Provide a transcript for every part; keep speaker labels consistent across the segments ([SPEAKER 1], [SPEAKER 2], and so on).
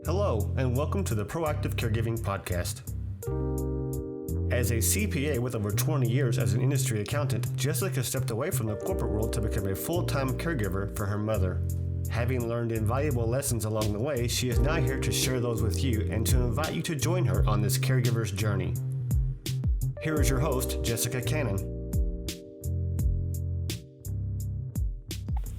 [SPEAKER 1] Hello, and welcome to the Proactive Caregiving podcast. As a CPA with over 20 years as an industry accountant, Jessica stepped away from the corporate world to become a full-time caregiver for her mother. Having learned invaluable lessons along the way, she is now here to share those with you and to invite you to join her on this caregiver's journey. Here is your host, Jessica Cannon.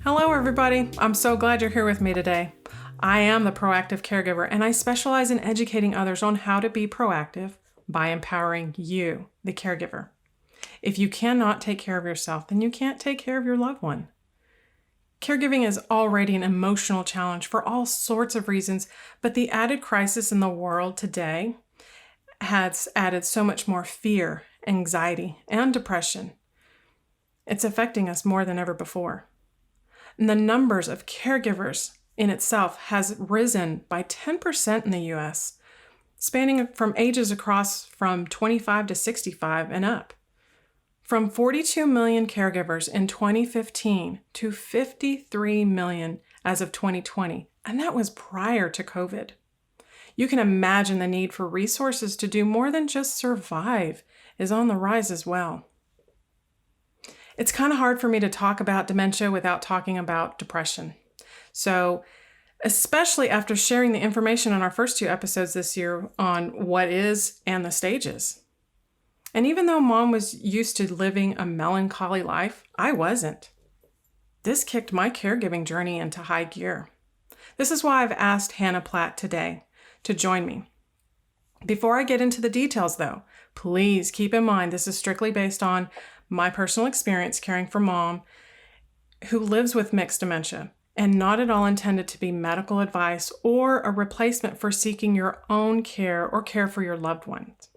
[SPEAKER 2] Hello, everybody. I'm so glad you're here with me today. I am the Proactive Caregiver, and I specialize in educating others on how to be proactive by empowering you, the caregiver. If you cannot take care of yourself, then you can't take care of your loved one. Caregiving is already an emotional challenge for all sorts of reasons, but the added crisis in the world today has added so much more fear, anxiety, and depression. It's affecting us more than ever before. And the numbers of caregivers in itself has risen by 10% in the U.S., spanning from ages across from 25 to 65 and up. From 42 million caregivers in 2015 to 53 million as of 2020, and that was prior to COVID. You can imagine the need for resources to do more than just survive is on the rise as well. It's kind of hard for me to talk about dementia without talking about depression. So, especially after sharing the information on our first two episodes this year on what is and the stages. And even though Mom was used to living a melancholy life, I wasn't. This kicked my caregiving journey into high gear. This is why I've asked Hannah Platt today to join me. Before I get into the details though, please keep in mind this is strictly based on my personal experience caring for Mom who lives with mixed dementia, and not at all intended to be medical advice or a replacement for seeking your own care or care for your loved ones.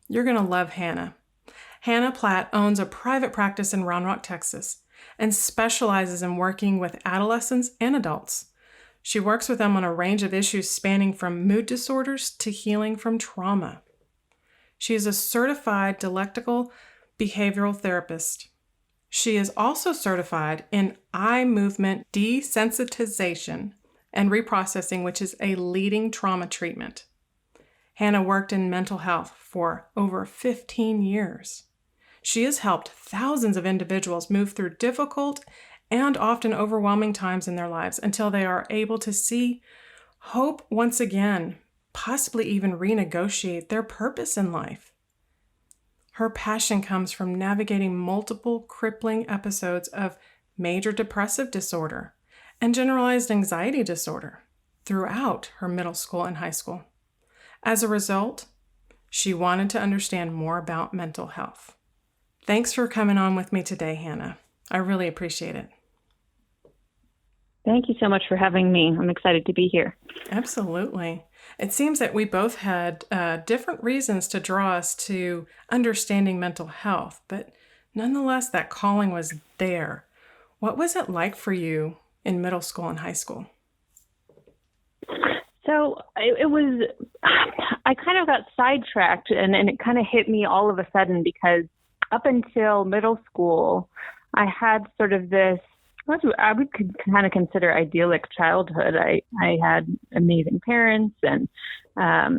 [SPEAKER 2] You're going to love Hannah. Hannah Platt owns a private practice in Round Rock, Texas, and specializes in working with adolescents and adults. She works with them on a range of issues spanning from mood disorders to healing from trauma. She is a certified dialectical behavioral therapist. She is also certified in eye movement desensitization and reprocessing, which is a leading trauma treatment. Hannah worked in mental health for over 15 years. She has helped thousands of individuals move through difficult and often overwhelming times in their lives until they are able to see hope once again, possibly even renegotiate their purpose in life. Her passion comes from navigating multiple crippling episodes of major depressive disorder and generalized anxiety disorder throughout her middle school and high school. As a result, she wanted to understand more about mental health. Thanks for coming on with me today, Hannah. I really appreciate it.
[SPEAKER 3] Thank you so much for having me. I'm excited to be here.
[SPEAKER 2] Absolutely. It seems that we both had different reasons to draw us to understanding mental health, but nonetheless, that calling was there. What was it like for you in middle school and high school?
[SPEAKER 3] So it was, I kind of got sidetracked and it kind of hit me all of a sudden because up until middle school, I had sort of this, I would kind of consider idyllic childhood. I had amazing parents and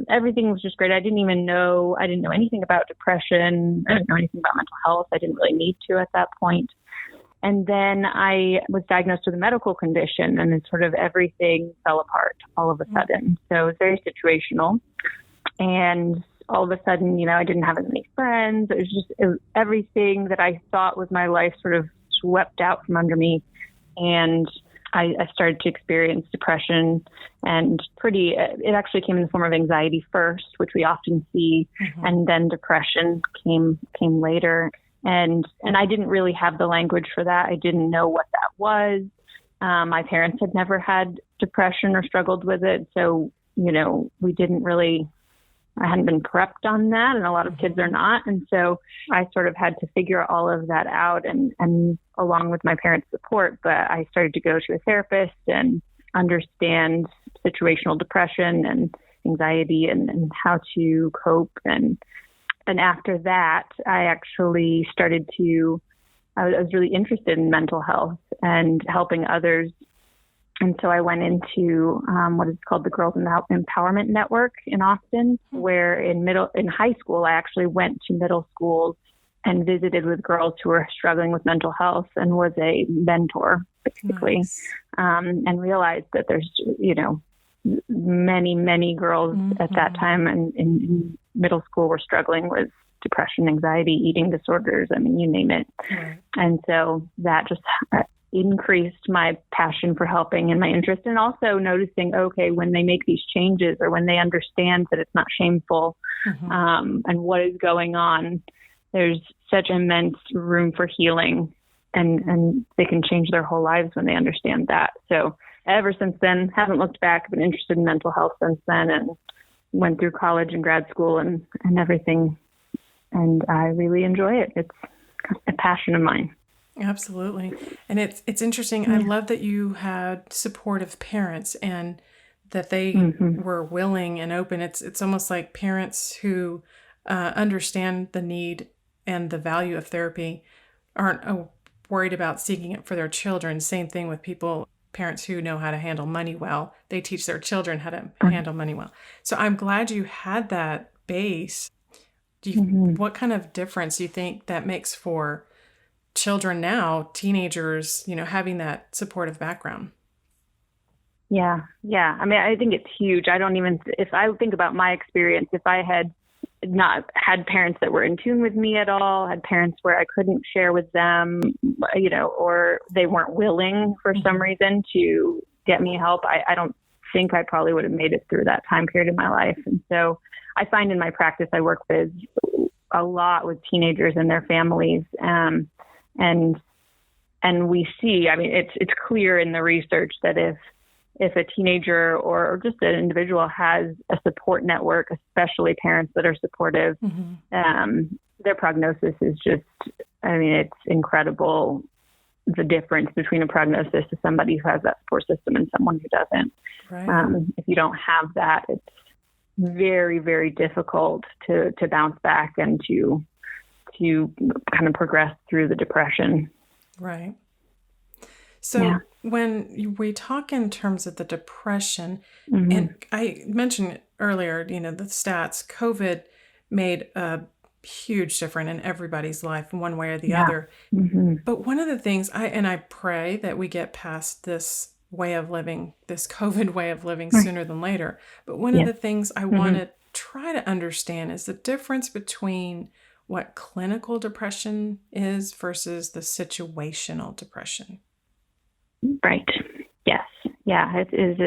[SPEAKER 3] everything was just great. I didn't know anything about depression. I didn't know anything about mental health. I didn't really need to at that point. And then I was diagnosed with a medical condition and then sort of everything fell apart all of a sudden. So it was very situational. And all of a sudden, I didn't have as many friends. It was everything that I thought was my life sort of swept out from under me. And I started to experience depression and it actually came in the form of anxiety first, which we often see, and then depression came later. And I didn't really have the language for that. I didn't know what that was. My parents had never had depression or struggled with it. So, we didn't really, I hadn't been prepped on that, and a lot of kids are not. And so I sort of had to figure all of that out and along with my parents' support, but I started to go to a therapist and understand situational depression and anxiety and how to cope. And after that, I actually I was really interested in mental health and helping others And so I went into what is called the Girls Empowerment Network in Austin, where in high school, I actually went to middle schools and visited with girls who were struggling with mental health and was a mentor, basically,
[SPEAKER 2] Nice.
[SPEAKER 3] And realized that there's, many, many girls at that time and in middle school were struggling with depression, anxiety, eating disorders. I mean, you name it.
[SPEAKER 2] Right.
[SPEAKER 3] And so that just increased my passion for helping and my interest, and also noticing, okay, when they make these changes or when they understand that it's not shameful, and what is going on, there's such immense room for healing, and they can change their whole lives when they understand that. So ever since then, haven't looked back, been interested in mental health since then, and went through college and grad school and everything. And I really enjoy it. It's a passion of mine.
[SPEAKER 2] Absolutely. And it's interesting. I love that you had supportive parents and that they were willing and open. It's almost like parents who understand the need and the value of therapy aren't worried about seeking it for their children. Same thing with parents who know how to handle money well. They teach their children how to handle money well. So I'm glad you had that base. What kind of difference do you think that makes for children now, teenagers, having that supportive background?
[SPEAKER 3] Yeah. I mean, I think it's huge. If I think about my experience, if I had not had parents that were in tune with me at all, had parents where I couldn't share with them, or they weren't willing for some reason to get me help, I don't think I probably would have made it through that time period in my life. And so I find in my practice, I work with a lot with teenagers and their families. And we see, I mean, it's clear in the research that if a teenager or just an individual has a support network, especially parents that are supportive, their prognosis is just, I mean, it's incredible, the difference between a prognosis to somebody who has that support system and someone who doesn't.
[SPEAKER 2] Right.
[SPEAKER 3] If you don't have that, it's very, very difficult to bounce back and to kind of progress through the depression.
[SPEAKER 2] Right. So when we talk in terms of the depression, and I mentioned earlier, the stats, COVID made a huge difference in everybody's life in one way or the other. But one of the things I pray that we get past this way of living, this COVID way of living sooner than later. But one of the things I want to try to understand is the difference between what clinical depression is versus the situational depression.
[SPEAKER 3] Right. Yes. Yeah. It is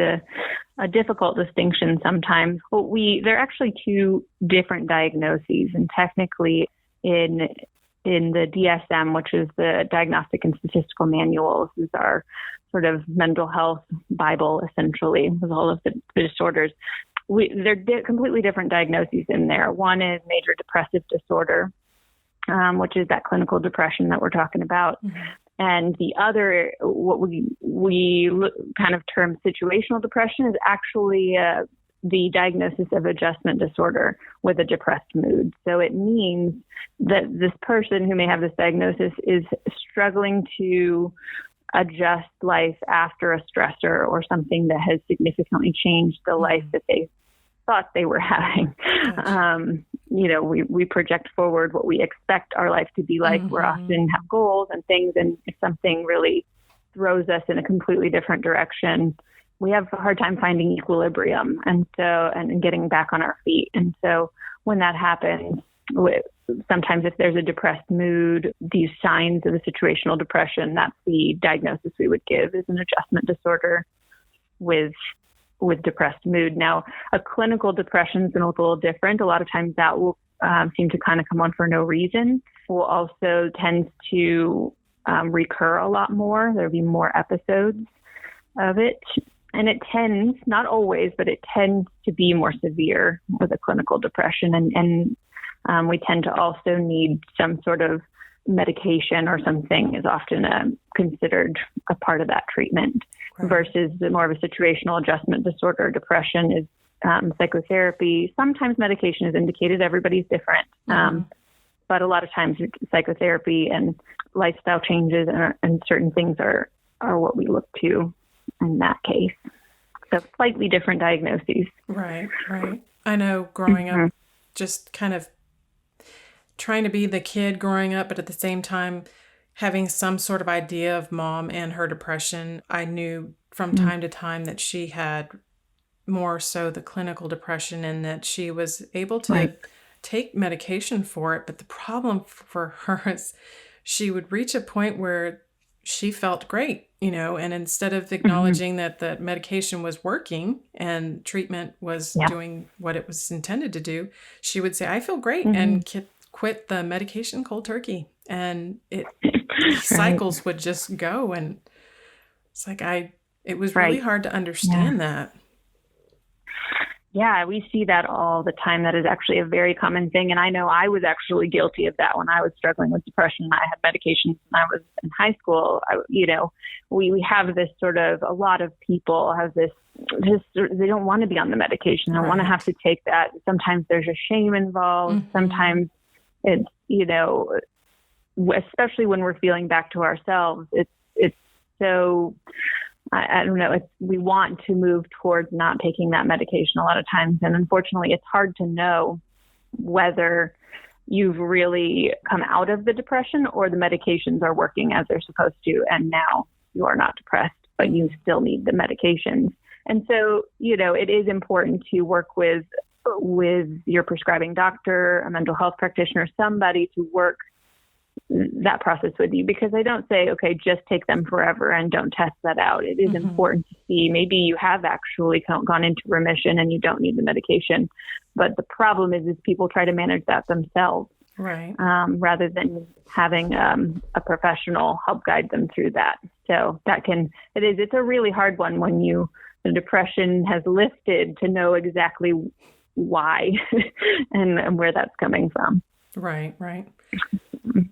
[SPEAKER 3] a difficult distinction sometimes. Well, there are actually two different diagnoses, and technically in the DSM, which is the Diagnostic and Statistical Manuals, is our sort of mental health Bible, essentially, with all of the disorders. They're completely different diagnoses in there. One is major depressive disorder, which is that clinical depression that we're talking about. And the other, what we kind of term situational depression, is actually the diagnosis of adjustment disorder with a depressed mood. So it means that this person who may have this diagnosis is struggling to adjust life after a stressor or something that has significantly changed the life that they thought they were having. We project forward what we expect our life to be like. We're often have goals and things, and if something really throws us in a completely different direction, we have a hard time finding equilibrium and getting back on our feet. And so when that happens, sometimes if there's a depressed mood, these signs of a situational depression, that's the diagnosis we would give, is an adjustment disorder with depressed mood. Now, a clinical depression is going to look a little different. A lot of times that will seem to kind of come on for no reason. Will also tends to recur a lot more. There'll be more episodes of it. And it tends, not always, but it tends to be more severe with a clinical depression. And we tend to also need some sort of medication or something is often considered a part of that treatment. Right. Versus the more of a situational adjustment disorder. Depression is psychotherapy. Sometimes medication is indicated. Everybody's different. But a lot of times psychotherapy and lifestyle changes and certain things are what we look to in that case. So slightly different diagnoses.
[SPEAKER 2] Right. I know growing up, just kind of trying to be the kid growing up, but at the same time having some sort of idea of mom and her depression. I knew from time to time that she had more so the clinical depression and that she was able to take medication for it. But the problem for her is she would reach a point where she felt great, and instead of acknowledging that the medication was working and treatment was doing what it was intended to do, she would say, I feel great, and quit the medication cold turkey. And cycles would just go. And it's like, it was really hard to understand that.
[SPEAKER 3] Yeah, we see that all the time. That is actually a very common thing. And I know I was actually guilty of that when I was struggling with depression. I had medications when I was in high school. We have this sort of, a lot of people have this, they don't want to be on the medication. They don't want to have to take that. Sometimes there's a shame involved. Sometimes it's, especially when we're feeling back to ourselves, it's so, I don't know, we want to move towards not taking that medication a lot of times. And unfortunately, it's hard to know whether you've really come out of the depression or the medications are working as they're supposed to. And now you are not depressed, but you still need the medications. And so, it is important to work with your prescribing doctor, a mental health practitioner, somebody to work that process with you, because I don't say, okay, just take them forever and don't test that out. It is important to see maybe you have actually gone into remission and you don't need the medication. But the problem is people try to manage that themselves,
[SPEAKER 2] right?
[SPEAKER 3] Rather than having a professional help guide them through that. So it's a really hard one when the depression has lifted, to know exactly why and where that's coming from.
[SPEAKER 2] Right.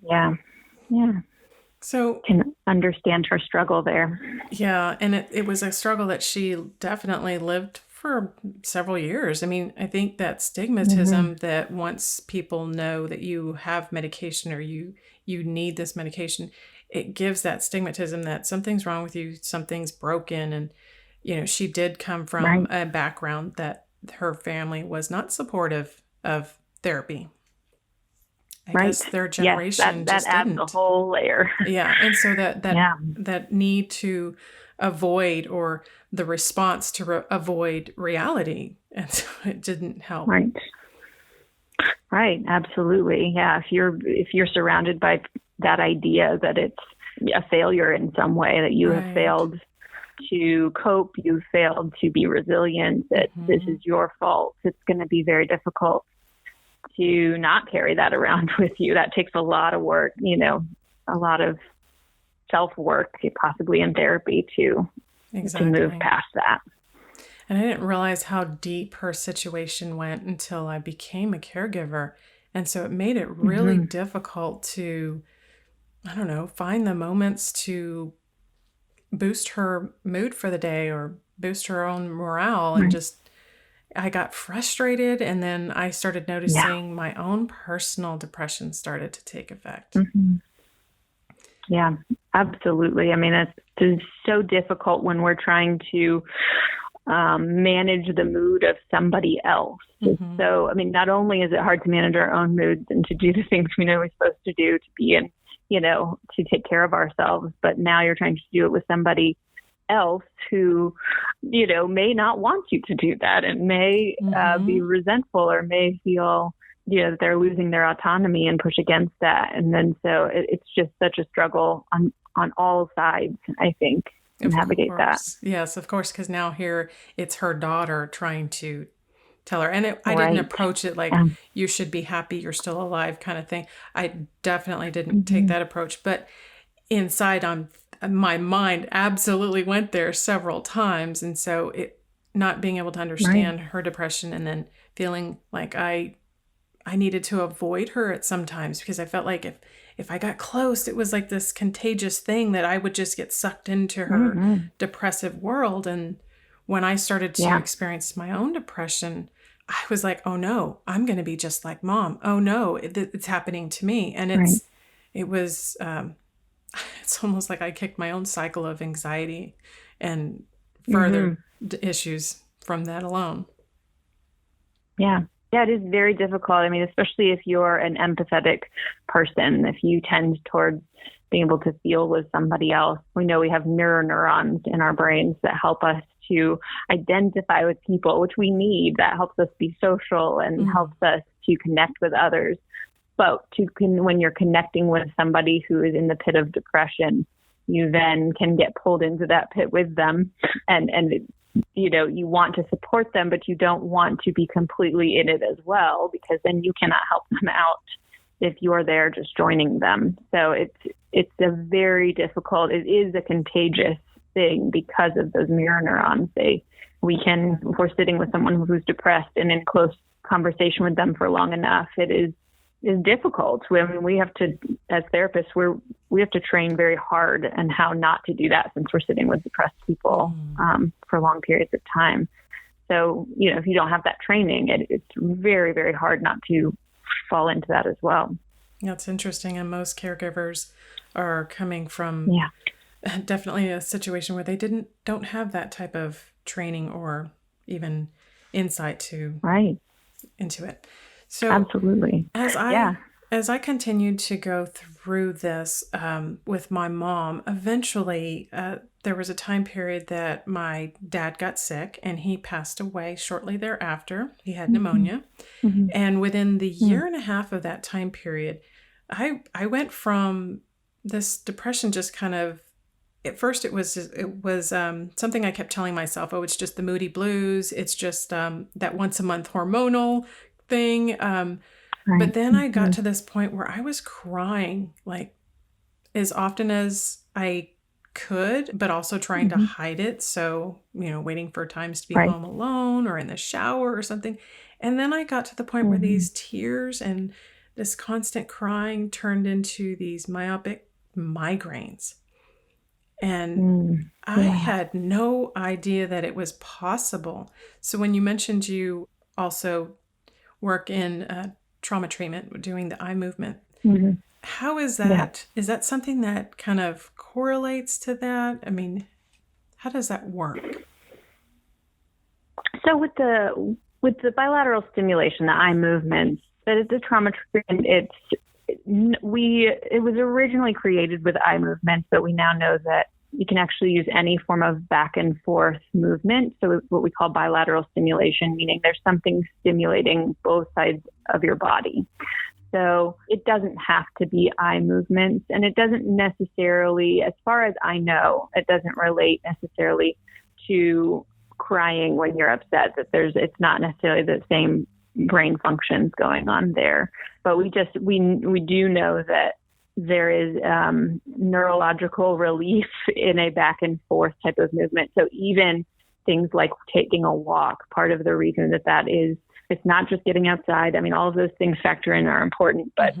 [SPEAKER 3] Yeah.
[SPEAKER 2] So
[SPEAKER 3] can understand her struggle there.
[SPEAKER 2] Yeah. And it was a struggle that she definitely lived for several years. I mean, I think that stigmatism that once people know that you have medication or you need this medication, it gives that stigmatism that something's wrong with you, something's broken. And, she did come from a background that her family was not supportive of therapy. I guess their generation
[SPEAKER 3] that
[SPEAKER 2] just
[SPEAKER 3] adds
[SPEAKER 2] didn't.
[SPEAKER 3] a whole layer.
[SPEAKER 2] Yeah, and so that need to avoid, or the response to avoid reality, and so it didn't help.
[SPEAKER 3] Right, absolutely. Yeah, if you're surrounded by that idea that it's a failure in some way, that you have failed to cope, you've failed to be resilient, that this is your fault, it's going to be very difficult to not carry that around with you. That takes a lot of work, a lot of self-work, possibly in therapy to move past that.
[SPEAKER 2] And I didn't realize how deep her situation went until I became a caregiver. And so it made it really difficult to, find the moments to boost her mood for the day or boost her own morale. And I got frustrated, and then I started noticing my own personal depression started to take effect. Yeah, absolutely. I mean, it's so difficult when we're trying to manage the mood of somebody else. So, I mean, not only is it hard to manage our own moods and to do the things we know we're supposed to do to be in, to take care of ourselves, but now you're trying to do it with somebody else who, may not want you to do that and may be resentful or may feel, that they're losing their autonomy and push against that. And then so it's just such a struggle on all sides, I think, to navigate that. Yes, of course, because now here it's her daughter trying to tell her. And I didn't approach it like you should be happy, you're still alive kind of thing. I definitely didn't take that approach. But inside my mind absolutely went there several times. And so it not being able to understand her depression and then feeling like I needed to avoid her at some times, because I felt like if I got close, it was like this contagious thing that I would just get sucked into her depressive world. And when I started to experience my own depression, I was like, oh no, I'm going to be just like mom. Oh no, it's happening to me. And it's almost like I kicked my own cycle of anxiety and further issues from that alone.
[SPEAKER 3] Yeah. Yeah, it is very difficult. I mean, especially if you're an empathetic person, if you tend towards being able to feel with somebody else. We know we have mirror neurons in our brains that help us to identify with people, which we need. That helps us be social and helps us to connect with others. But when you're connecting with somebody who is in the pit of depression, you then can get pulled into that pit with them, and you want to support them, but you don't want to be completely in it as well, because then you cannot help them out if you're there just joining them. So it's a very difficult, it is a contagious thing because of those mirror neurons. If we're sitting with someone who's depressed and in close conversation with them for long enough, it is difficult. We have to, as therapists, we have to train very hard on how not to do that, since we're sitting with depressed people for long periods of time. So, if you don't have that training, it's very, very hard not to fall into that as well.
[SPEAKER 2] That's interesting. And most caregivers are coming from definitely a situation where they don't have that type of training or even insight into it. So
[SPEAKER 3] absolutely.
[SPEAKER 2] As I continued to go through this with my mom, eventually there was a time period that my dad got sick and he passed away shortly thereafter. He had pneumonia. And within the year and a half of that time period, I went from this depression just kind of, at first it was something I kept telling myself, oh, it's just the moody blues. It's just that once a month hormonal thing. But then I got to this point where I was crying like as often as I could, but also trying to hide it. So, waiting for times to be home alone or in the shower or something. And then I got to the point where these tears and this constant crying turned into these myopic migraines. And I had no idea that it was possible. So when you mentioned you also work in trauma treatment, doing the eye movement, how is that? Is that something that kind of correlates to that? I mean, how does that work?
[SPEAKER 3] So with the bilateral stimulation, the eye movements, that is the trauma treatment. It was originally created with eye movements, but we now know that you can actually use any form of back and forth movement. So what we call bilateral stimulation, meaning there's something stimulating both sides of your body. So it doesn't have to be eye movements, and it doesn't necessarily, as far as I know, it doesn't relate necessarily to crying when you're upset, that it's not necessarily the same brain functions going on there. But we do know that there is neurological relief in a back and forth type of movement. So even things like taking a walk, part of the reason that is, it's not just getting outside. I mean, all of those things factor in are important, but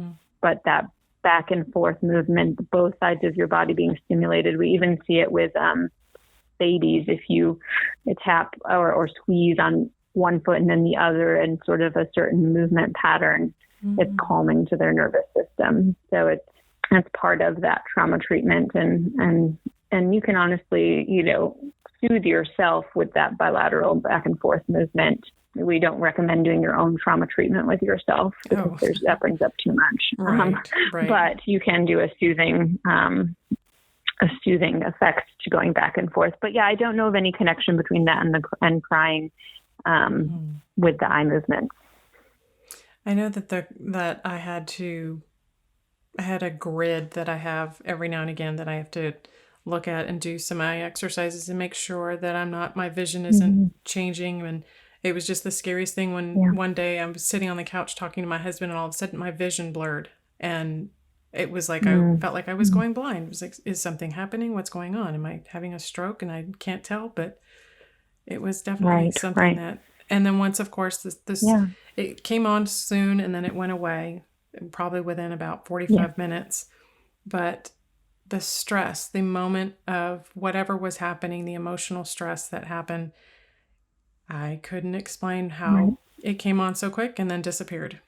[SPEAKER 3] that back and forth movement, both sides of your body being stimulated. We even see it with babies. If you tap or squeeze on one foot and then the other and sort of a certain movement pattern, it's calming to their nervous system. So that's part of that trauma treatment. And you can honestly, soothe yourself with that bilateral back and forth movement. We don't recommend doing your own trauma treatment with yourself because that brings up too much.
[SPEAKER 2] Right.
[SPEAKER 3] But you can do a soothing effect to going back and forth. But yeah, I don't know of any connection between that and crying with the eye movement.
[SPEAKER 2] I know that I had a grid that I have every now and again that I have to look at and do some eye exercises and make sure that my vision isn't changing. And it was just the scariest thing when one day I was sitting on the couch talking to my husband and all of a sudden my vision blurred. And it was like, I felt like I was going blind. It was like, is something happening? What's going on? Am I having a stroke? And I can't tell, but it was definitely something that, and then once, of course, it came on soon and then it went away probably within about 45 minutes. But the stress, the moment of whatever was happening, the emotional stress that happened, I couldn't explain how it came on so quick and then disappeared.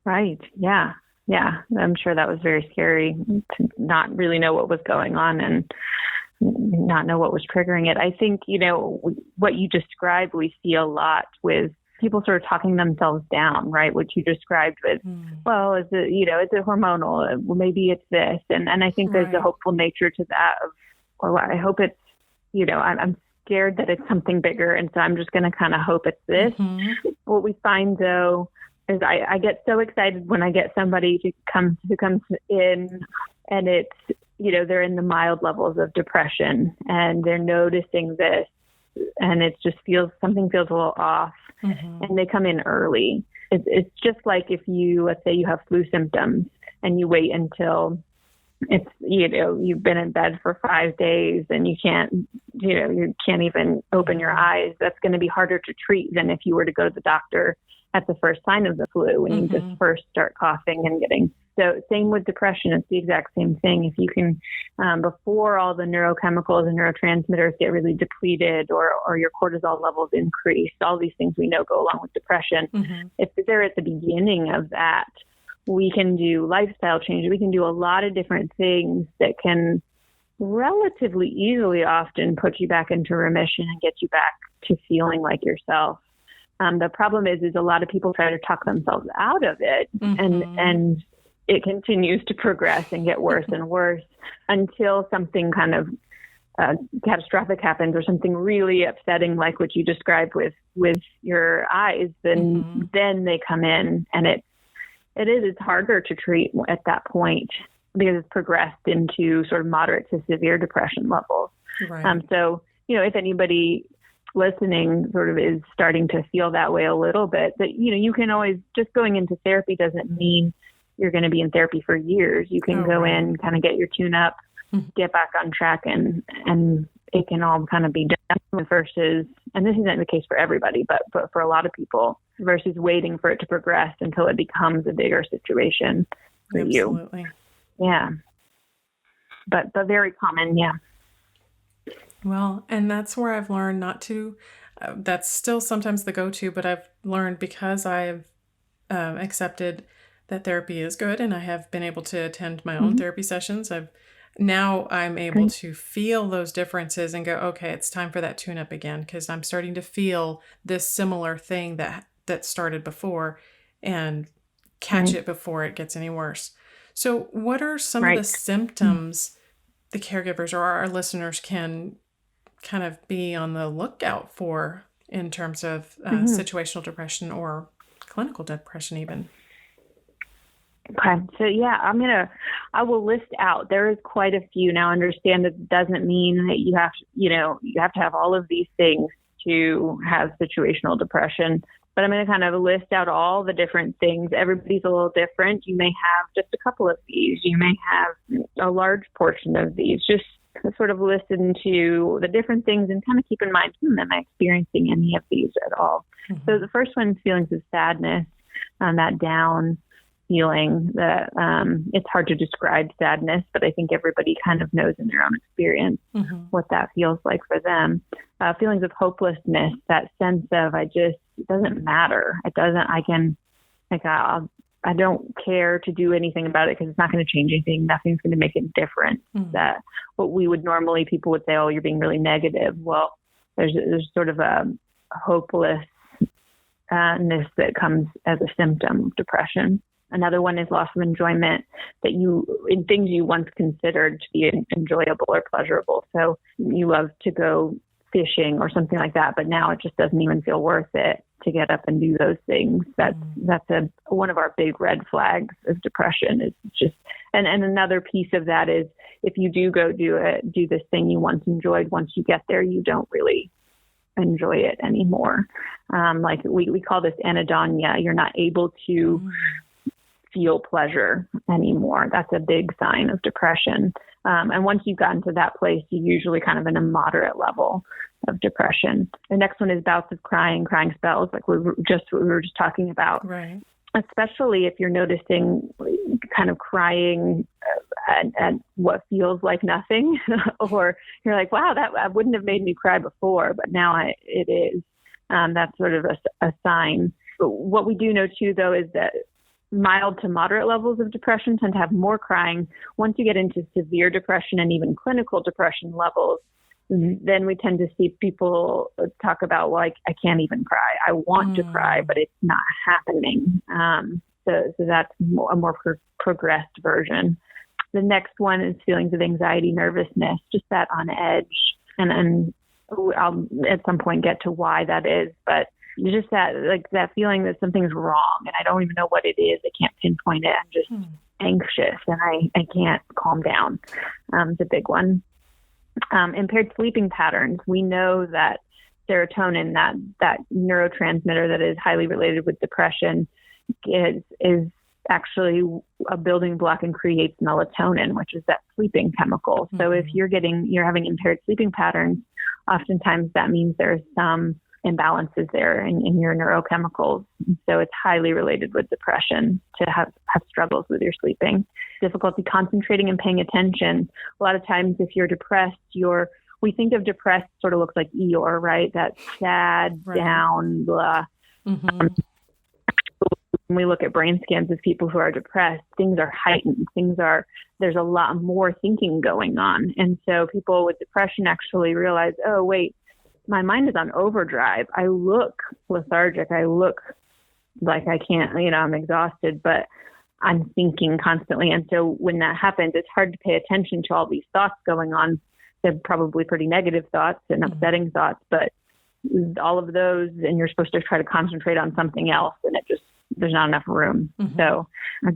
[SPEAKER 3] Right. Yeah. Yeah. I'm sure that was very scary to not really know what was going on. not know what was triggering it. I think, what you described, we see a lot with people sort of talking themselves down, right? What you described with, well, is it hormonal? Well, maybe it's this. And I think there's a hopeful nature to that of, well, I hope it's, I'm scared that it's something bigger. And so I'm just going to kind of hope it's this. Mm-hmm. What we find though, is I get so excited when I get somebody who comes in and it's, they're in the mild levels of depression and they're noticing this and something feels a little off, and they come in early. It's just like if let's say you have flu symptoms and you wait until it's, you've been in bed for 5 days and you can't even open your eyes. That's going to be harder to treat than if you were to go to the doctor at the first sign of the flu when you just first start coughing and getting. So same with depression. It's the exact same thing. If you can, before all the neurochemicals and neurotransmitters get really depleted or your cortisol levels increase, all these things we know go along with depression. If they're at the beginning of that, we can do lifestyle change. We can do a lot of different things that can relatively easily often put you back into remission and get you back to feeling like yourself. The problem is a lot of people try to talk themselves out of it, and it continues to progress and get worse and worse until something kind of catastrophic happens or something really upsetting, like what you described with your eyes. Then they come in, and it's harder to treat at that point because it's progressed into sort of moderate to severe depression levels. Right. So, if anybody listening sort of is starting to feel that way a little bit, that, you can always, just going into therapy doesn't mean you're going to be in therapy for years. You can go in, kind of get your tune up, get back on track, and it can all kind of be done versus, and this isn't the case for everybody, but for a lot of people, versus waiting for it to progress until it becomes a bigger situation for you. Yeah. But very common. Yeah.
[SPEAKER 2] Well, and that's where I've learned not to, that's still sometimes the go-to, but I've learned, because I've accepted that therapy is good and I have been able to attend my own therapy sessions. I'm able to feel those differences and go, okay, it's time for that tune up again, because I'm starting to feel this similar thing that started before and catch it before it gets any worse. So what are some of the symptoms the caregivers or our listeners can kind of be on the lookout for in terms of situational depression or clinical depression even?
[SPEAKER 3] Okay. So I will list out, there is quite a few. Now understand that it doesn't mean that you have to have all of these things to have situational depression, but I'm going to kind of list out all the different things. Everybody's a little different. You may have just a couple of these. You may have a large portion of these. Just sort of listen to the different things and kind of keep in mind, am I experiencing any of these at all? So the first one is feelings of sadness, that down feeling that it's hard to describe sadness, but I think everybody kind of knows in their own experience what that feels like for them. Feelings of hopelessness, that sense of it doesn't matter. I don't care to do anything about it because it's not going to change anything. Nothing's going to make it different. That what we would normally, people would say, oh, you're being really negative. Well, there's sort of a hopelessness that comes as a symptom of depression. Another one is loss of enjoyment, that in things you once considered to be enjoyable or pleasurable. So you love to go fishing or something like that, but now it just doesn't even feel worth it to get up and do those things. That's one of our big red flags of depression. Is just, and another piece of that is if you do go do this thing you once enjoyed, once you get there, you don't really enjoy it anymore. Like we call this anhedonia. You're not able to feel pleasure anymore. That's a big sign of depression. And once you've gotten to that place, you're usually kind of in a moderate level of depression. The next one is bouts of crying spells, like we were just talking about. Right. Especially if you're noticing kind of crying at what feels like nothing, or you're like, wow, that wouldn't have made me cry before, but now it is. That's sort of a sign. But what we do know too, though, is that mild to moderate levels of depression tend to have more crying. Once you get into severe depression and even clinical depression levels, then we tend to see people talk about, like, I can't even cry. I want to cry, but it's not happening. So that's a more progressed version. The next one is feelings of anxiety, nervousness, just that on edge. And I'll at some point get to why that is, but just that feeling that something's wrong and I don't even know what it is. I can't pinpoint it. I'm just anxious and I can't calm down. It's a big one. Impaired sleeping patterns. We know that serotonin, that neurotransmitter that is highly related with depression, is actually a building block and creates melatonin, which is that sleeping chemical. So if you're having impaired sleeping patterns, oftentimes that means there's some imbalances there in your neurochemicals. So it's highly related with depression to have struggles with your sleeping. Difficulty concentrating and paying attention. A lot of times if you're depressed, we think of depressed sort of looks like Eeyore, right? That sad, down, blah. When we look at brain scans of people who are depressed, things are heightened. There's a lot more thinking going on. And so people with depression actually realize, oh, wait, my mind is on overdrive. I look lethargic. I look like I can't, I'm exhausted, but I'm thinking constantly. And so when that happens, it's hard to pay attention to all these thoughts going on. They're probably pretty negative thoughts and upsetting thoughts, but all of those, and you're supposed to try to concentrate on something else, and there's not enough room. So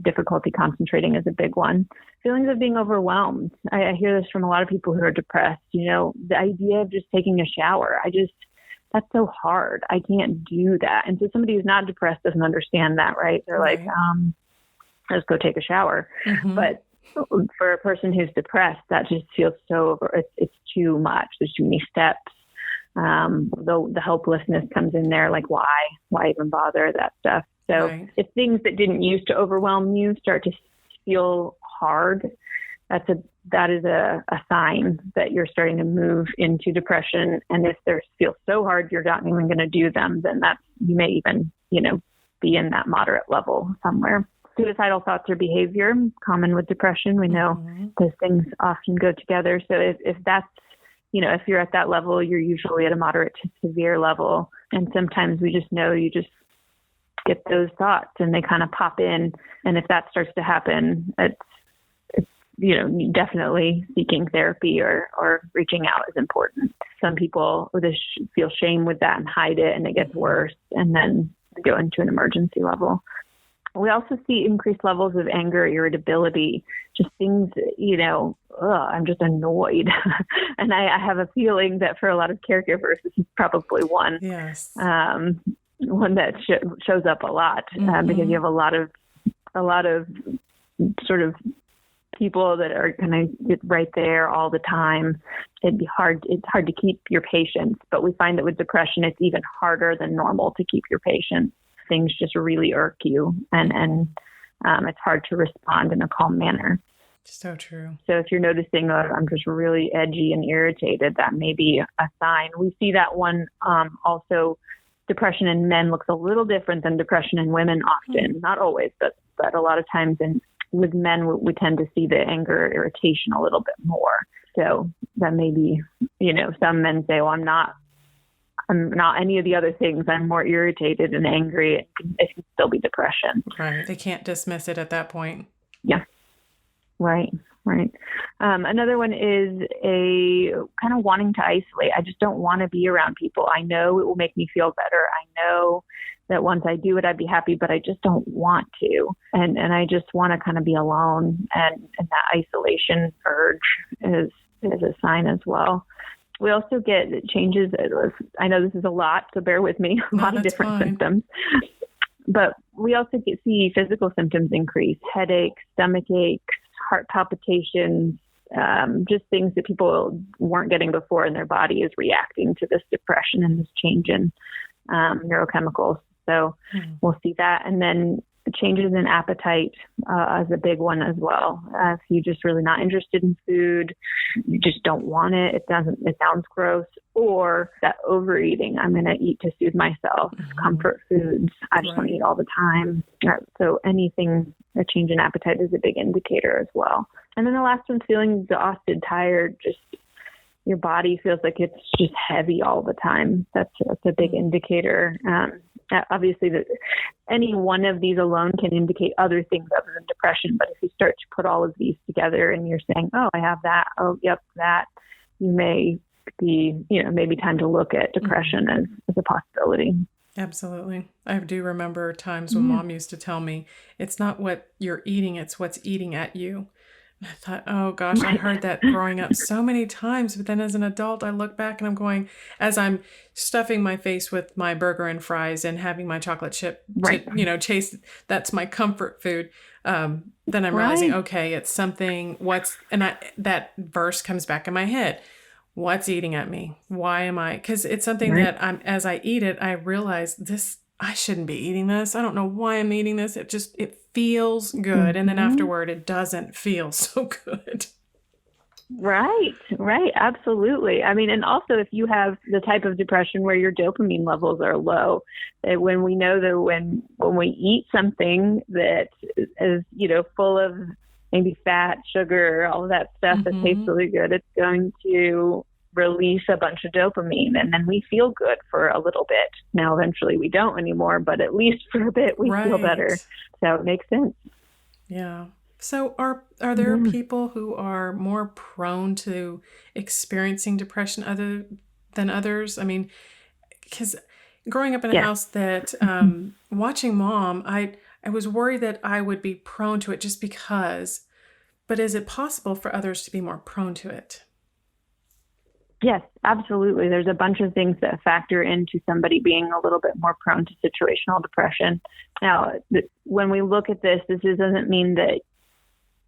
[SPEAKER 3] difficulty concentrating is a big one. Feelings of being overwhelmed. I hear this from a lot of people who are depressed. The idea of just taking a shower, that's so hard. I can't do that. And so somebody who's not depressed doesn't understand that, right? They're like, let's go take a shower. But for a person who's depressed, that just feels it's too much. There's too many steps. The helplessness comes in there, like why even bother, that stuff. So if things that didn't used to overwhelm you start to feel hard, that is a sign that you're starting to move into depression. And if they feel so hard you're not even going to do them, then you may even be in that moderate level somewhere. Suicidal thoughts or behavior, common with depression. We know those things often go together. So if that's if you're at that level, you're usually at a moderate to severe level. And sometimes we just know you just get those thoughts and they kind of pop in. And if that starts to happen, it's definitely seeking therapy or reaching out is important. Some people feel shame with that and hide it, and it gets worse, and then go into an emergency level. We also see increased levels of anger, irritability, just things, I'm just annoyed. And I have a feeling that for a lot of caregivers, this is probably one. Yes. One that shows up a lot because you have a lot of sort of people that are kind of right there all the time. It's hard to keep your patience, but we find that with depression, it's even harder than normal to keep your patience. Things just really irk you, and it's hard to respond in a calm manner.
[SPEAKER 2] So true.
[SPEAKER 3] So if you're noticing, I'm just really edgy and irritated, that may be a sign. We see that one also. Depression in men looks a little different than depression in women often, not always, but a lot of times. And with men, we tend to see the anger, irritation a little bit more. So that may be, some men say, well, I'm not any of the other things. I'm more irritated and angry. It can still be depression.
[SPEAKER 2] Right. They can't dismiss it at that point.
[SPEAKER 3] Yeah. Right. Another one is a kind of wanting to isolate. I just don't want to be around people. I know it will make me feel better. I know that once I do it, I'd be happy, but I just don't want to. And I just want to kind of be alone. And that isolation urge is a sign as well. We also get changes. I know this is a lot, so bear with me. A lot of different symptoms. But we also see physical symptoms increase: headaches, stomach aches, heart palpitations, just things that people weren't getting before, and their body is reacting to this depression and this change in neurochemicals. So we'll see that. And then changes in appetite is a big one as well. If you're just really not interested in food, you just don't want it, it sounds gross, or that overeating, I'm going to eat to soothe myself, comfort foods, I just want to eat all the time. So anything, a change in appetite is a big indicator as well. And then the last one's feeling exhausted, tired, just your body feels like it's just heavy all the time. That's a big indicator. Obviously, any one of these alone can indicate other things other than depression. But if you start to put all of these together and you're saying, oh, I have that. Oh, yep, that, you may be, maybe time to look at depression as a possibility.
[SPEAKER 2] Absolutely. I do remember times when Mom used to tell me, it's not what you're eating, it's what's eating at you. I thought, oh gosh, I heard that growing up so many times. But then as an adult, I look back and I'm going, as I'm stuffing my face with my burger and fries and having my chocolate chip, chase, that's my comfort food. Then I'm realizing, okay, it's something, that verse comes back in my head. What's eating at me? Why am I? Because it's something that as I eat it, I realize I shouldn't be eating this. I don't know why I'm eating this. It feels good. And then afterward, it doesn't feel so good.
[SPEAKER 3] Right. Absolutely. I mean, and also if you have the type of depression where your dopamine levels are low, that when we know that when we eat something that is, full of maybe fat, sugar, all of that stuff that tastes really good, it's going to release a bunch of dopamine, and then we feel good for a little bit. Now, eventually we don't anymore, but at least for a bit we feel better. So it makes sense.
[SPEAKER 2] Yeah. So are there people who are more prone to experiencing depression other than others? I mean, because growing up in a house that watching Mom, I was worried that I would be prone to it just because, but is it possible for others to be more prone to it?
[SPEAKER 3] Yes, absolutely. There's a bunch of things that factor into somebody being a little bit more prone to situational depression. Now, when we look at this doesn't mean that,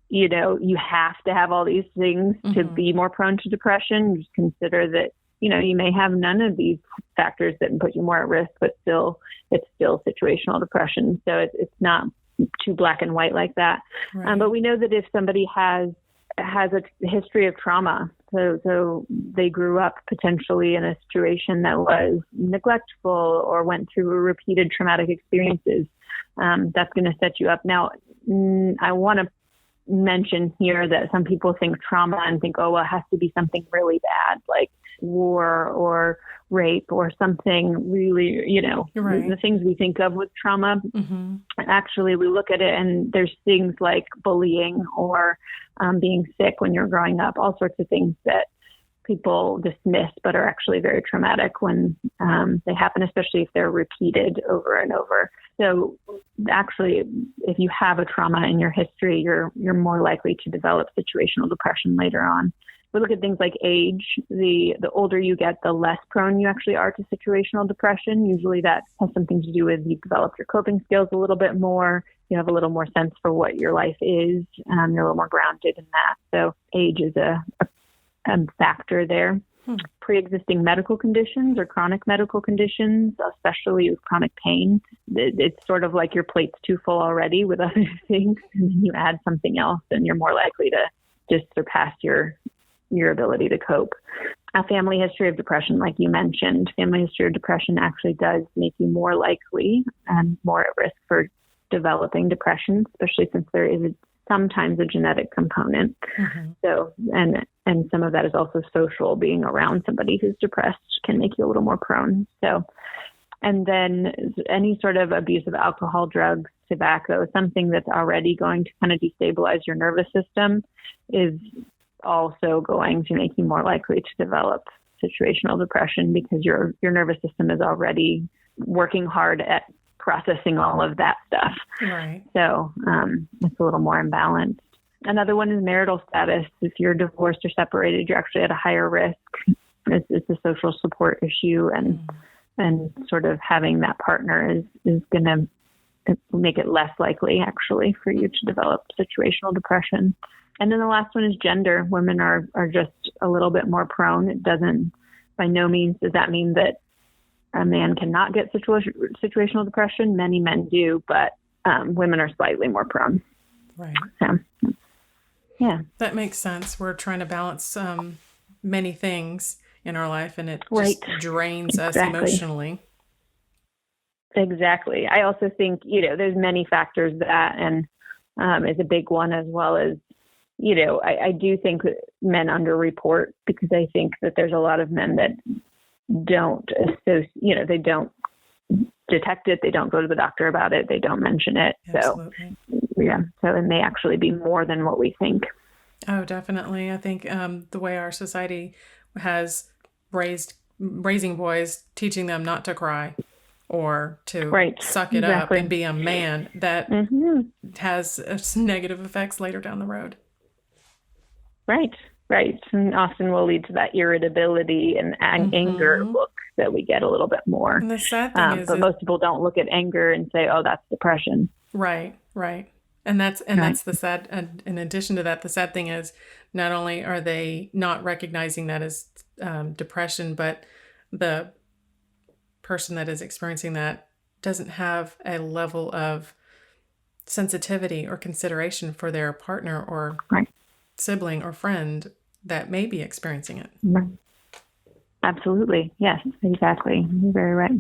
[SPEAKER 3] you have to have all these things to be more prone to depression. Just consider that, you may have none of these factors that put you more at risk, but it's still situational depression. So it's not too black and white like that. Right. But we know that if somebody has a history of trauma, so they grew up potentially in a situation that was neglectful or went through repeated traumatic experiences, that's going to set you up. Now, I want to mention here that some people think trauma and think, oh, well, it has to be something really bad, like war or rape or something really, the things we think of with trauma. Actually, we look at it and there's things like bullying or being sick when you're growing up, all sorts of things that people dismiss but are actually very traumatic when they happen, especially if they're repeated over and over. So actually, if you have a trauma in your history, you're more likely to develop situational depression later on. We look at things like age. The older you get, the less prone you actually are to situational depression. Usually that has something to do with you develop your coping skills a little bit more. You have a little more sense for what your life is. You're a little more grounded in that. So age is a factor there. Pre-existing medical conditions or chronic medical conditions, especially with chronic pain, it's sort of like your plate's too full already with other things, and then you add something else, and you're more likely to just surpass your ability to cope. A family history of depression, like you mentioned, family history of depression actually does make you more likely and more at risk for developing depression, especially since there is sometimes a genetic component. So, and some of that is also social. Being around somebody who's depressed can make you a little more prone. So, and then any sort of abuse of alcohol, drugs, tobacco, something that's already going to kind of destabilize your nervous system is also going to make you more likely to develop situational depression because your nervous system is already working hard at processing all of that stuff.
[SPEAKER 2] Right.
[SPEAKER 3] So it's a little more imbalanced. Another one is marital status. If you're divorced or separated, you're actually at a higher risk. It's a social support issue, and sort of having that partner is going to make it less likely actually for you to develop situational depression. And then the last one is gender. Women are just a little bit more prone. It doesn't, by no means does that mean that a man cannot get situational depression. Many men do, but women are slightly more prone.
[SPEAKER 2] Right.
[SPEAKER 3] So, yeah.
[SPEAKER 2] That makes sense. We're trying to balance many things in our life, and it
[SPEAKER 3] Right.
[SPEAKER 2] just drains us
[SPEAKER 3] Exactly.
[SPEAKER 2] emotionally.
[SPEAKER 3] Exactly. I also think, there's many factors that, and is a big one, as well as, I do think that men underreport, because I think that there's a lot of men that don't they don't detect it. They don't go to the doctor about it. They don't mention it.
[SPEAKER 2] Absolutely.
[SPEAKER 3] So it may actually be more than what we think.
[SPEAKER 2] Oh, definitely. I think the way our society has raising boys, teaching them not to cry or to suck it up and be a man, that has negative effects later down the road.
[SPEAKER 3] Right. And often will lead to that irritability and anger look that we get a little bit more.
[SPEAKER 2] And the sad thing is,
[SPEAKER 3] but most people don't look at anger and say, "Oh, that's depression."
[SPEAKER 2] Right. And that's the sad. And in addition to that, the sad thing is, not only are they not recognizing that as depression, but the person that is experiencing that doesn't have a level of sensitivity or consideration for their partner or sibling or friend that may be experiencing it.
[SPEAKER 3] Right. Absolutely. Yes, exactly. You're very right.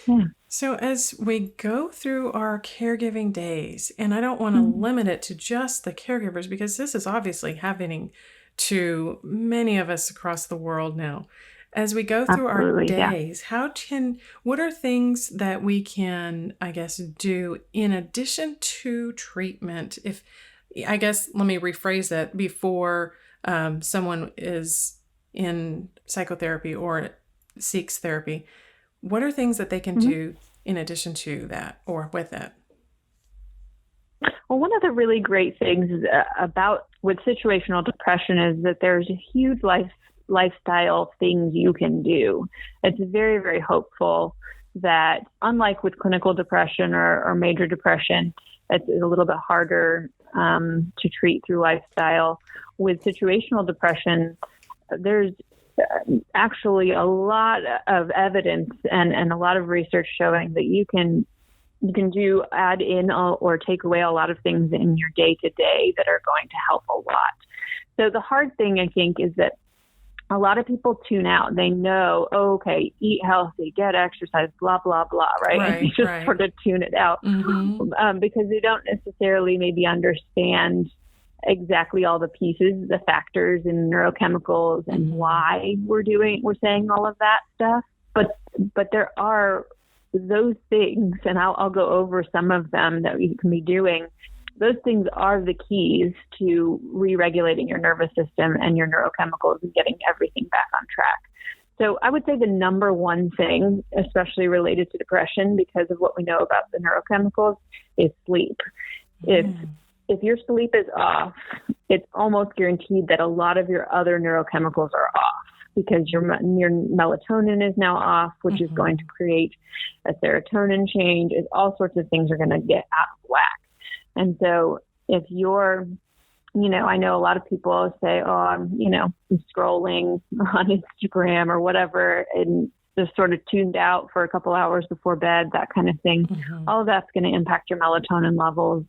[SPEAKER 3] Yeah.
[SPEAKER 2] So as we go through our caregiving days, and I don't want to limit it to just the caregivers, because this is obviously happening to many of us across the world now. As we go through our days, what are things that we can, I guess, do in addition to treatment? Let me rephrase that. Before someone is in psychotherapy or seeks therapy, what are things that they can do in addition to that or with it?
[SPEAKER 3] Well, one of the really great things with situational depression is that there's a huge lifestyle things you can do. It's very, very hopeful that, unlike with clinical depression or major depression, it's a little bit harder to treat through lifestyle. With situational depression, there's actually a lot of evidence and a lot of research showing that you can add in or take away a lot of things in your day to day that are going to help a lot. So the hard thing, I think, is that a lot of people tune out. They know, eat healthy, get exercise, blah, blah, blah, right? And they just sort of tune it out because they don't necessarily maybe understand exactly all the pieces, the factors and neurochemicals and why we're saying all of that stuff. But there are those things, and I'll go over some of them that you can be doing. Those things are the keys to re-regulating your nervous system and your neurochemicals and getting everything back on track. So I would say the number one thing, especially related to depression, because of what we know about the neurochemicals, is sleep. If your sleep is off, it's almost guaranteed that a lot of your other neurochemicals are off, because your melatonin is now off, which is going to create a serotonin change. All sorts of things are going to get out of whack. And so if you're, I know a lot of people say, I'm scrolling on Instagram or whatever, and just sort of tuned out for a couple hours before bed, that kind of thing. All of that's going to impact your melatonin levels,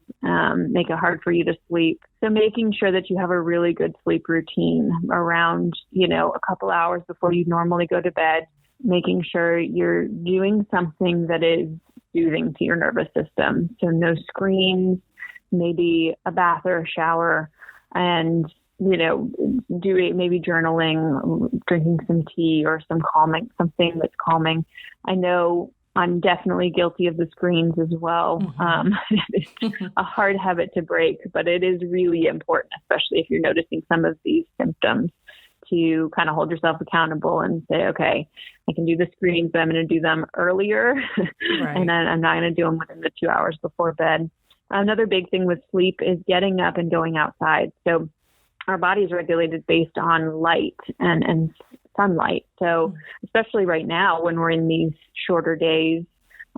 [SPEAKER 3] make it hard for you to sleep. So making sure that you have a really good sleep routine around, a couple hours before you normally go to bed, making sure you're doing something that is soothing to your nervous system. So no screens, maybe a bath or a shower, and doing maybe journaling, drinking some tea or something that's calming. I know I'm definitely guilty of the screens as well. It's a hard habit to break, but it is really important, especially if you're noticing some of these symptoms, to kind of hold yourself accountable and say, okay, I can do the screens, but I'm going to do them earlier. And then I'm not going to do them within the 2 hours before bed. Another big thing with sleep is getting up and going outside. So our body is regulated based on light and sunlight. So especially right now when we're in these shorter days,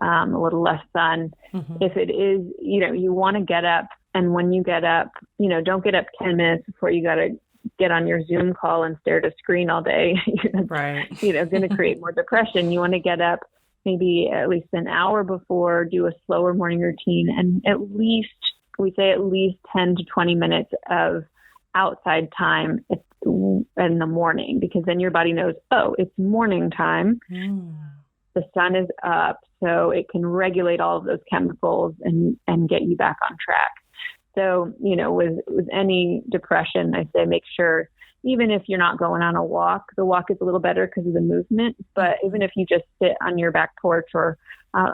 [SPEAKER 3] a little less sun, if it is, you want to get up. And when you get up, don't get up 10 minutes before you got to get on your Zoom call and stare at a screen all day. Going to create more depression. You want to get up maybe at least an hour before, do a slower morning routine, and we say at least 10 to 20 minutes of outside time in the morning, because then your body knows, oh, it's morning time. The sun is up, so it can regulate all of those chemicals and get you back on track. So, with any depression, I say make sure, even if you're not going on a walk, the walk is a little better because of the movement. But even if you just sit on your back porch or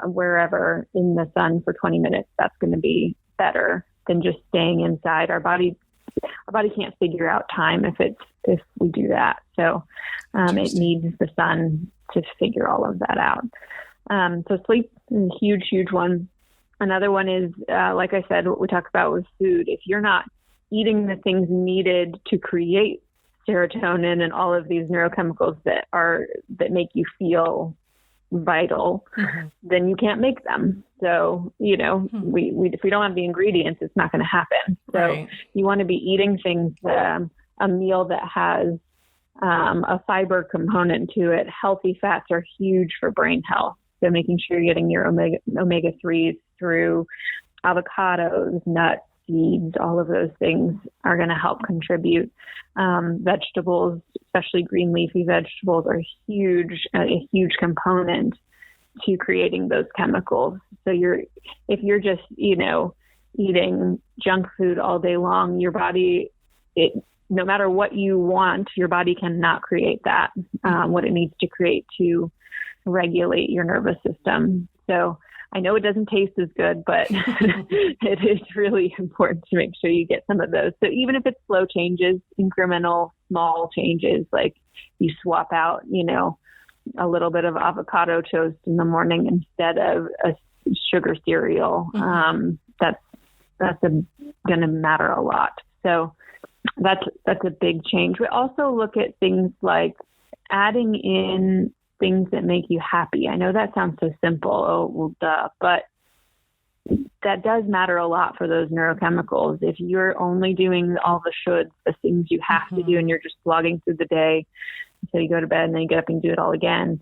[SPEAKER 3] wherever in the sun for 20 minutes, that's going to be better than just staying inside. Our body can't figure out time if we do that. So it needs the sun to figure all of that out. So sleep is a huge, huge one. Another one is, like I said, what we talk about with food. If you're not eating the things needed to create serotonin and all of these neurochemicals that make you feel vital, then you can't make them. So, if we don't have the ingredients, it's not going to happen. So you want to be eating things, a meal that has a fiber component to it. Healthy fats are huge for brain health. So making sure you're getting your omega-3s through avocados, nuts, seeds, all of those things are going to help contribute. Vegetables, especially green leafy vegetables, are a huge component to creating those chemicals. So if you're just, eating junk food all day long, your body, no matter what you want, your body cannot create that, what it needs to create to regulate your nervous system. So I know it doesn't taste as good, but it is really important to make sure you get some of those. So even if it's slow changes, incremental, small changes, like you swap out, a little bit of avocado toast in the morning instead of a sugar cereal, that's going to matter a lot. So that's a big change. We also look at things like adding in things that make you happy. I know that sounds so simple. Oh, well, duh. But that does matter a lot for those neurochemicals. If you're only doing all the shoulds, the things you have to do, and you're just slogging through the day until you go to bed and then you get up and do it all again,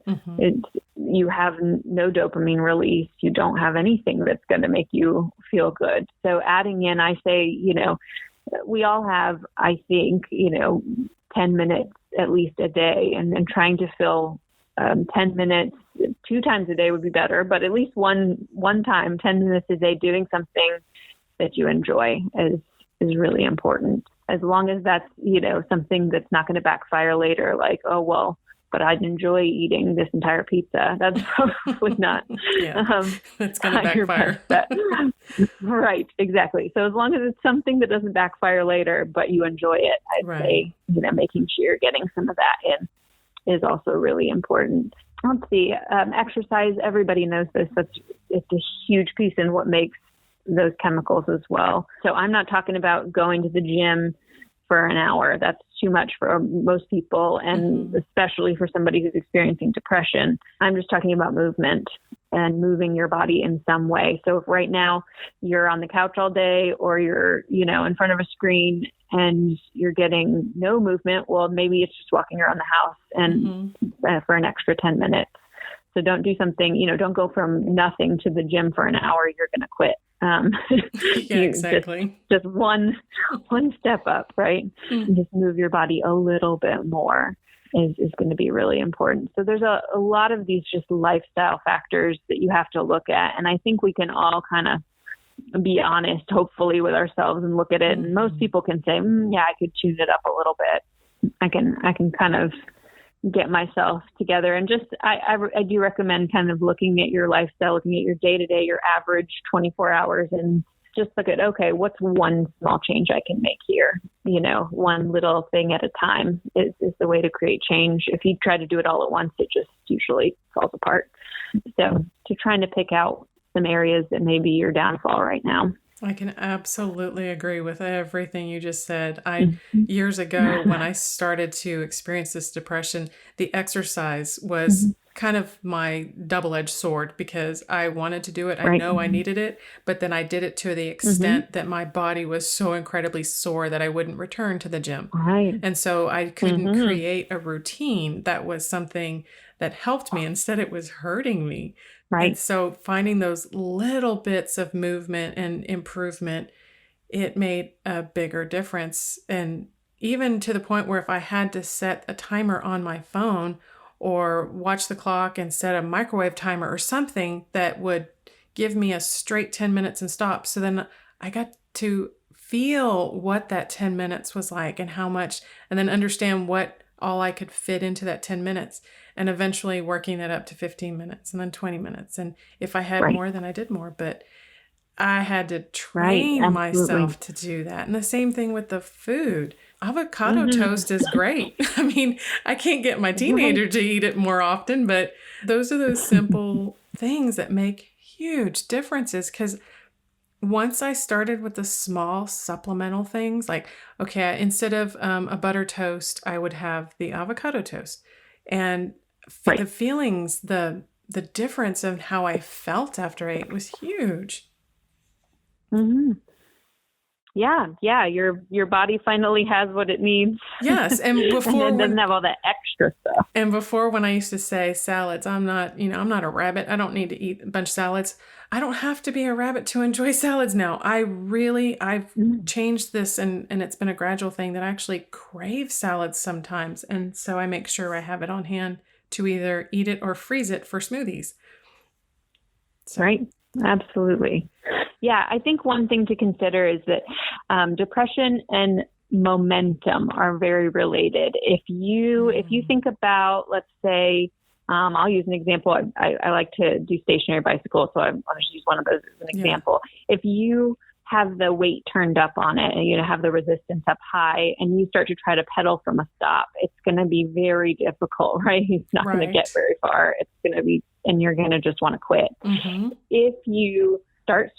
[SPEAKER 3] you have no dopamine release. You don't have anything that's going to make you feel good. So adding in, I say, we all have, I think, 10 minutes at least a day, and trying to fill 10 minutes 2 times a day would be better, but at least one time, 10 minutes a day doing something that you enjoy is really important. As long as that's, something that's not going to backfire later, like, oh, well, but I'd enjoy eating this entire pizza. That's probably not.
[SPEAKER 2] It's going to backfire.
[SPEAKER 3] Right, exactly. So as long as it's something that doesn't backfire later, but you enjoy it, I'd say, making sure you're getting some of that in is also really important. Let's see, exercise, everybody knows this. It's a huge piece in what makes those chemicals as well. So I'm not talking about going to the gym for an hour. That's too much for most people, and especially for somebody who's experiencing depression. I'm just talking about movement and moving your body in some way. So if right now you're on the couch all day, or you're, in front of a screen and you're getting no movement, well, maybe it's just walking around the house and for an extra 10 minutes. So don't do something, don't go from nothing to the gym for an hour. You're going to quit.
[SPEAKER 2] Exactly.
[SPEAKER 3] Just one step up, right? And just move your body a little bit more is going to be really important. So there's a lot of these just lifestyle factors that you have to look at. And I think we can all kind of be honest, hopefully, with ourselves and look at it. And most people can say, I could tune it up a little bit. I can kind of get myself together. And just, I do recommend kind of looking at your lifestyle, looking at your day-to-day, your average 24 hours, and just look at, okay, what's one small change I can make here? One little thing at a time is the way to create change. If you try to do it all at once, it just usually falls apart. So to trying to pick out some areas that may be your downfall right now.
[SPEAKER 2] I can absolutely agree with everything you just said. Years ago, when I started to experience this depression, the exercise was kind of my double-edged sword, because I wanted to do it. I know I needed it, but then I did it to the extent that my body was so incredibly sore that I wouldn't return to the gym. And so I couldn't create a routine that was something that helped me. Instead, it was hurting me.
[SPEAKER 3] Right.
[SPEAKER 2] And so finding those little bits of movement and improvement, it made a bigger difference. And even to the point where if I had to set a timer on my phone or watch the clock and set a microwave timer or something that would give me a straight 10 minutes and stop. So then I got to feel what that 10 minutes was like and how much, and then understand what all I could fit into that 10 minutes, and eventually working it up to 15 minutes and then 20 minutes. And if I had more, then I did more, but I had to train myself to do that. And the same thing with the food. Avocado toast is great. I mean, I can't get my teenager to eat it more often, but those are those simple things that make huge differences. Because once I started with the small supplemental things, like, okay, instead of a butter toast, I would have the avocado toast. And the feelings, the difference of how I felt after I ate was huge.
[SPEAKER 3] Mm-hmm. Yeah. Your body finally has what it needs.
[SPEAKER 2] Yes, and before
[SPEAKER 3] and it doesn't have all that extra stuff.
[SPEAKER 2] And before, when I used to say salads, I'm not a rabbit. I don't need to eat a bunch of salads. I don't have to be a rabbit to enjoy salads now. I've changed this, and it's been a gradual thing that I actually crave salads sometimes, and so I make sure I have it on hand to either eat it or freeze it for smoothies. So. Right.
[SPEAKER 3] Absolutely. Yeah, I think one thing to consider is that depression and momentum are very related. If you think about, let's say, I'll use an example. I like to do stationary bicycles, so I'll just use one of those as an example. If you have the weight turned up on it and you have the resistance up high and you start to try to pedal from a stop, it's going to be very difficult, right? It's not going to get very far. It's going to be, and you're going to just want to quit. Mm-hmm. If you start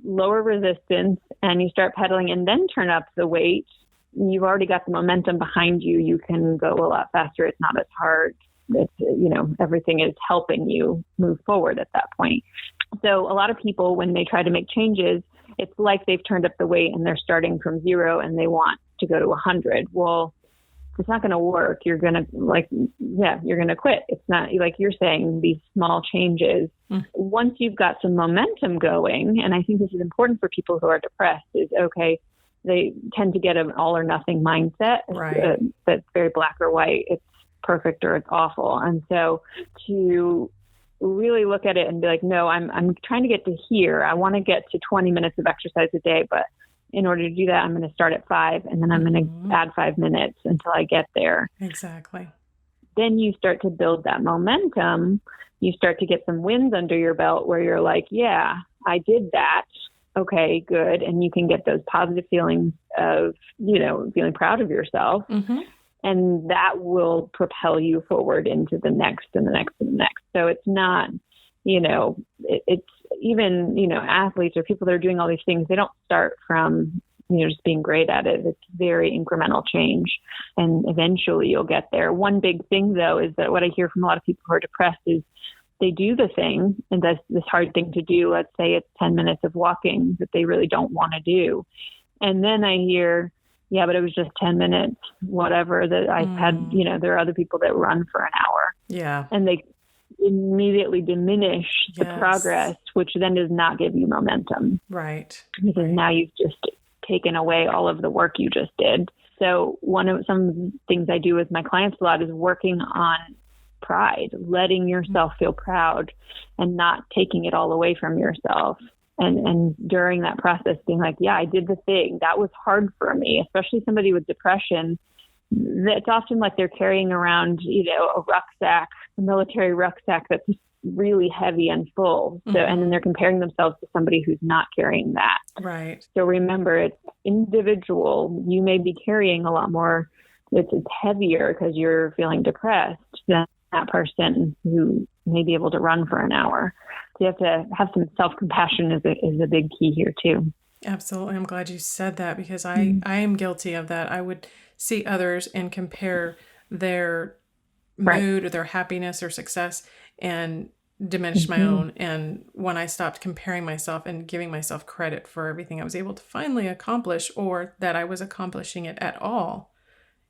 [SPEAKER 3] lower resistance and you start pedaling and then turn up the weight, you've already got the momentum behind you. You can go a lot faster. It's not as hard. It's, everything is helping you move forward at that point. So a lot of people, when they try to make changes, it's like they've turned up the weight and they're starting from 0 and they want to go to 100. Well, it's not going to work. You're going to quit. It's not like you're saying, these small changes. Once you've got some momentum going, and I think this is important for people who are depressed, is okay, they tend to get an all or nothing mindset.
[SPEAKER 2] Right.
[SPEAKER 3] That's very black or white. It's perfect or it's awful. And so to really look at it and be like, no, I'm trying to get to here. I want to get to 20 minutes of exercise a day, but in order to do that, I'm going to start at 5 and then I'm going to add 5 minutes until I get there.
[SPEAKER 2] Exactly.
[SPEAKER 3] Then you start to build that momentum. You start to get some wins under your belt where you're like, yeah, I did that. Okay, good. And you can get those positive feelings of, feeling proud of yourself. Mm-hmm. And that will propel you forward into the next and the next and the next. So it's not, it's even, athletes or people that are doing all these things, they don't start from, just being great at it. It's very incremental change. And eventually you'll get there. One big thing, though, is that what I hear from a lot of people who are depressed is they do the thing, and that's this hard thing to do. Let's say it's 10 minutes of walking that they really don't want to do. And then I hear, yeah, but it was just 10 minutes, whatever, that I've had, there are other people that run for an hour.
[SPEAKER 2] Yeah.
[SPEAKER 3] And they immediately diminish the progress, which then does not give you momentum.
[SPEAKER 2] Right.
[SPEAKER 3] Because now you've just taken away all of the work you just did. So some things I do with my clients a lot is working on pride, letting yourself feel proud and not taking it all away from yourself. And during that process being like, yeah, I did the thing. That was hard for me, especially somebody with depression. It's often like they're carrying around, a rucksack, a military rucksack that's really heavy and full. So, and then they're comparing themselves to somebody who's not carrying that.
[SPEAKER 2] Right.
[SPEAKER 3] So remember, it's individual. You may be carrying a lot more. It's heavier because you're feeling depressed than that person who may be able to run for an hour. So you have to have some self-compassion is a big key here too.
[SPEAKER 2] Absolutely. I'm glad you said that because I am guilty of that. I would see others and compare their mood or their happiness or success and diminish my own. And when I stopped comparing myself and giving myself credit for everything I was able to finally accomplish or that I was accomplishing it at all,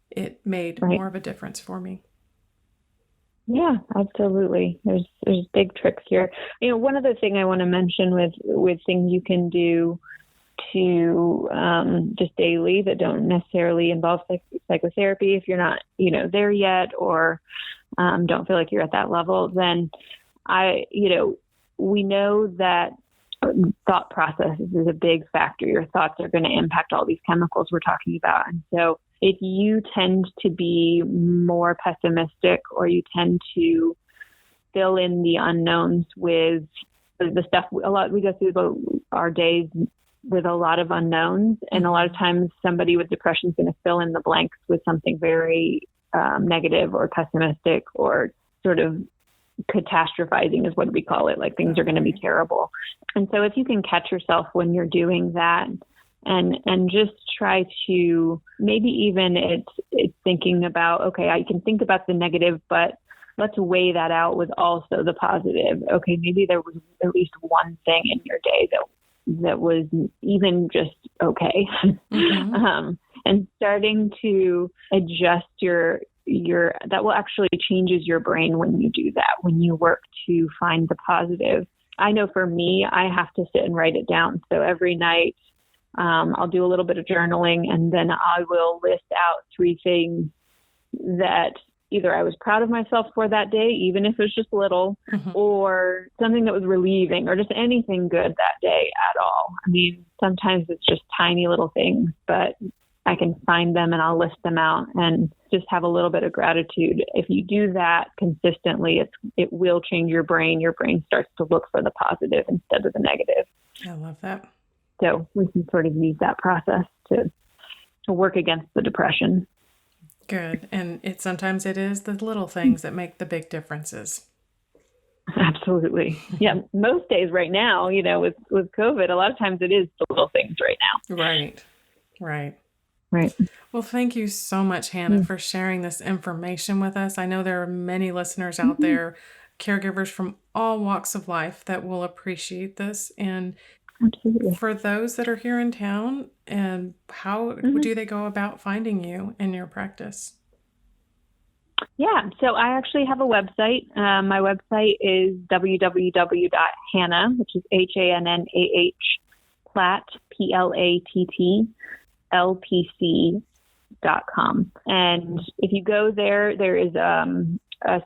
[SPEAKER 2] it made more of a difference for me.
[SPEAKER 3] Yeah, absolutely. There's big tricks here. One other thing I want to mention with things you can do to just daily that don't necessarily involve psychotherapy. If you're not, there yet, or don't feel like you're at that level, then we know that thought process is a big factor. Your thoughts are going to impact all these chemicals we're talking about. And so if you tend to be more pessimistic, or you tend to fill in the unknowns with the stuff, we go through our days with a lot of unknowns. And a lot of times somebody with depression is going to fill in the blanks with something very negative or pessimistic, or sort of catastrophizing is what we call it. Like things are going to be terrible. And so if you can catch yourself when you're doing that, and just try to, maybe even it's thinking about, okay, I can think about the negative, but let's weigh that out with also the positive. Okay, maybe there was at least one thing in your day that was even just okay.
[SPEAKER 2] Mm-hmm.
[SPEAKER 3] And starting to adjust your that will actually changes your brain when you do that, when you work to find the positive. I know for me, I have to sit and write it down. So every night, I'll do a little bit of journaling, and then I will list out 3 things that either I was proud of myself for that day, even if it was just little, or something that was relieving, or just anything good that day at all. I mean, sometimes it's just tiny little things, but I can find them and I'll list them out and just have a little bit of gratitude. If you do that consistently, it will change your brain. Your brain starts to look for the positive instead of the negative.
[SPEAKER 2] I love that.
[SPEAKER 3] So we can sort of use that process to work against the depression.
[SPEAKER 2] Good. And sometimes it is the little things that make the big differences.
[SPEAKER 3] Absolutely. Yeah. Most days right now, with COVID, a lot of times it is the little things right now. Right.
[SPEAKER 2] Well, thank you so much, Hannah, for sharing this information with us. I know there are many listeners out there, caregivers from all walks of life, that will appreciate this. And
[SPEAKER 3] absolutely.
[SPEAKER 2] For those that are here in town, and how do they go about finding you in your practice?
[SPEAKER 3] Yeah, so I actually have a website. My website is www.hannah, which is HANNAH, Platt, PLATT, LPC.com. And if you go there, there is a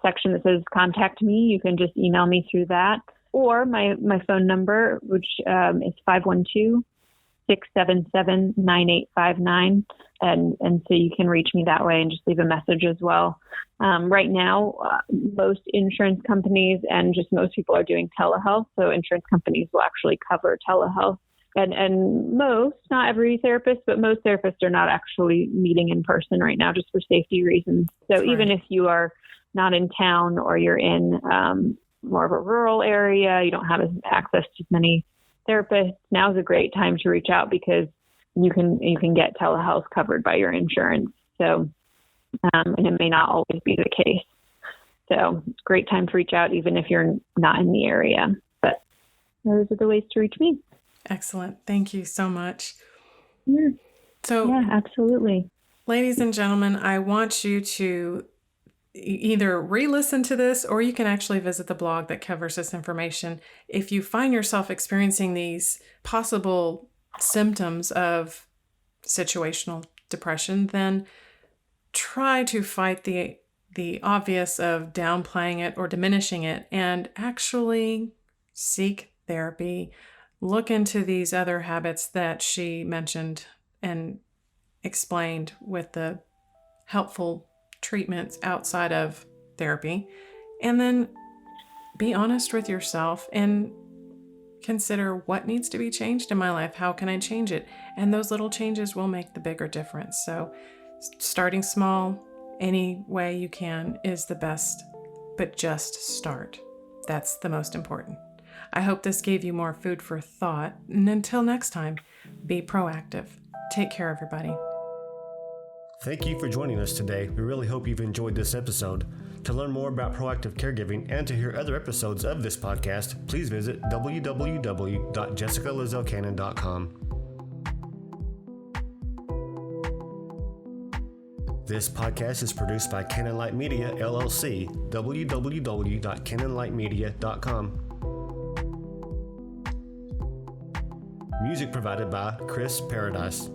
[SPEAKER 3] section that says contact me. You can just email me through that. Or my phone number, which is 512-677-9859. And so you can reach me that way and just leave a message as well. Right now, most insurance companies and just most people are doing telehealth. So insurance companies will actually cover telehealth. And most, not every therapist, but most therapists are not actually meeting in person right now just for safety reasons. So even if you are not in town, or you're in more of a rural area, you don't have access to many therapists, now's a great time to reach out, because you can get telehealth covered by your insurance. So, and it may not always be the case. So great time to reach out, even if you're not in the area. But those are the ways to reach me.
[SPEAKER 2] Excellent. Thank you so much.
[SPEAKER 3] Yeah.
[SPEAKER 2] So,
[SPEAKER 3] yeah, absolutely.
[SPEAKER 2] Ladies and gentlemen, I want you to either re-listen to this, or you can actually visit the blog that covers this information. If you find yourself experiencing these possible symptoms of situational depression, then try to fight the obvious of downplaying it or diminishing it, and actually seek therapy. Look into these other habits that she mentioned and explained with the helpful treatments outside of therapy, and then be honest with yourself and consider what needs to be changed in my life. How can I change it? And those little changes will make the bigger difference. So starting small, any way you can, is the best, but just start. That's the most important. I hope this gave you more food for thought. And until next time, be proactive. Take care, everybody.
[SPEAKER 1] Thank you for joining us today. We really hope you've enjoyed this episode. To learn more about proactive caregiving and to hear other episodes of this podcast, please visit www.jessicalazelcannon.com. This podcast is produced by Canon Light Media, LLC, www.canonlightmedia.com. Music provided by Chris Paradise.